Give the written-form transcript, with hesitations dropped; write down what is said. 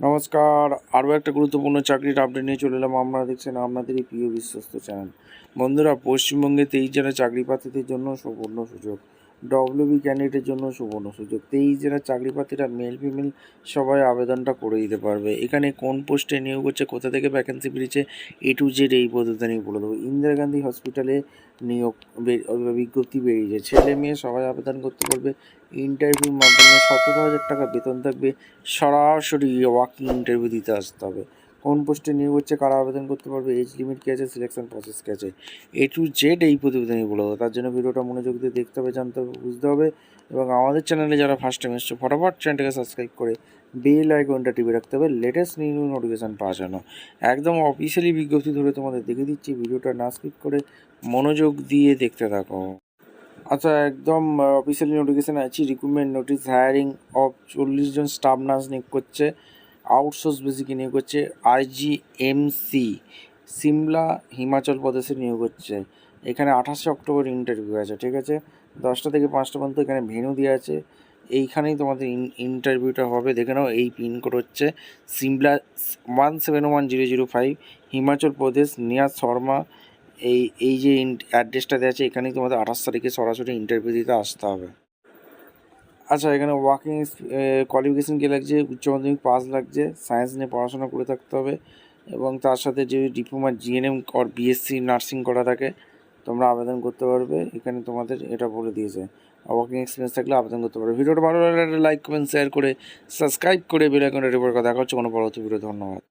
নমস্কার, আরও একটা গুরুত্বপূর্ণ চাকরির আপডেট নিয়ে চলে এলাম। আপনারা দেখছেন আপনাদেরই প্রিয় বিশ্বস্ত চ্যানেল। বন্ধুরা, পশ্চিমবঙ্গে 23 জেলা চাকরি প্রার্থীদের জন্য সুবর্ণ সুযোগ, ডব্লিউবি ক্যান্ডিডেটের জন্য সুবর্ণ সুযোগ। 23 জেলার চাকরি প্রার্থীরা মেল ফিমেল সবাই আবেদনটা করে দিতে পারবে। এখানে কোন পোস্টে নিয়োগ হচ্ছে, কোথা থেকে ভ্যাকেন্সি বেরিয়েছে, A to Z এই পদ্ধতি নিয়ে বলে দেবো। ইন্দিরা গান্ধী হসপিটালে নিয়োগ বিজ্ঞপ্তি বেরিয়েছে। ছেলে মেয়ে সবাই আবেদন করতে পারবে। ইন্টারভিউর মাধ্যমে 17,000 টাকা বেতন থাকবে। সরাসরি ওয়াকিং ইন্টারভিউ দিতে আসতে হবে। কোন পোস্টে নিয়োগ হচ্ছে, কারা আবেদন করতে পারবে, এজ লিমিট কী আছে, সিলেকশন প্রসেস কী আছে, A to Z এই প্রতিবেদনে বলে দেবো। তার জন্য ভিডিওটা মনোযোগ দিয়ে দেখতে হবে, জানতে হবে, বুঝতে হবে। এবং আমাদের চ্যানেলে যারা ফার্স্ট টাইম এসছে, ফটাফট চ্যানেলটাকে সাবস্ক্রাইব করে বেল আইকনটা টিপে রাখতে হবে, লেটেস্ট নিউ নোটিফিকেশান পাওয়ার জন্য। একদম অফিসিয়ালি বিজ্ঞপ্তি ধরে তোমাদের দেখে দিচ্ছি, ভিডিওটা না স্কিপ করে মনোযোগ দিয়ে দেখতে থাকো। আচ্ছা, একদম অফিসিয়ালি নোটিফিকেশান আছে। রিক্রুটমেন্ট নোটিস, হায়ারিং অফ 40 জন স্টাফ নার্স নিয়োগ করছে, আউটসোর্স বেসিকে নিয়োগ করছে। IGMC সিমলা হিমাচল প্রদেশে নিয়োগ হচ্ছে। এখানে 28শে অক্টোবর ইন্টারভিউ আছে, ঠিক আছে। 10টা থেকে 5টা পর্যন্ত এখানে ভেন্যু দেওয়া আছে। এইখানেই তোমাদের ইন্টারভিউটা হবে। দেখে নাও, এই পিনকোড হচ্ছে সিমলা 171005, হিমাচল প্রদেশ, নিয়াজ শর্মা। এই যে অ্যাড্রেসটা দেওয়া আছে, এখানেই তোমাদের 28 তারিখে সরাসরি ইন্টারভিউ দিতে আসতে হবে। আচ্ছা, এখানে ওয়ার্কিং কোয়ালিফিকেশান কী লাগছে, উচ্চ মাধ্যমিক পাস লাগছে, সায়েন্স নিয়ে পড়াশোনা করে থাকতে হবে, এবং তার সাথে যে ডিপ্লোমা GNM আর BSc নার্সিং করা থাকে তোমরা আবেদন করতে পারবে। এখানে তোমাদের এটা বলে দিয়েছে, ওয়ার্কিং এক্সপিরিয়েন্স থাকলে আবেদন করতে পারবে। ভিডিওটা ভালো লাগলে লাইক কমেন্ট শেয়ার করে সাবস্ক্রাইব করে বেল আইকনটা টিপে রাখো। দেখা হচ্ছে কোনো পরবর্তী ভিডিও। ধন্যবাদ।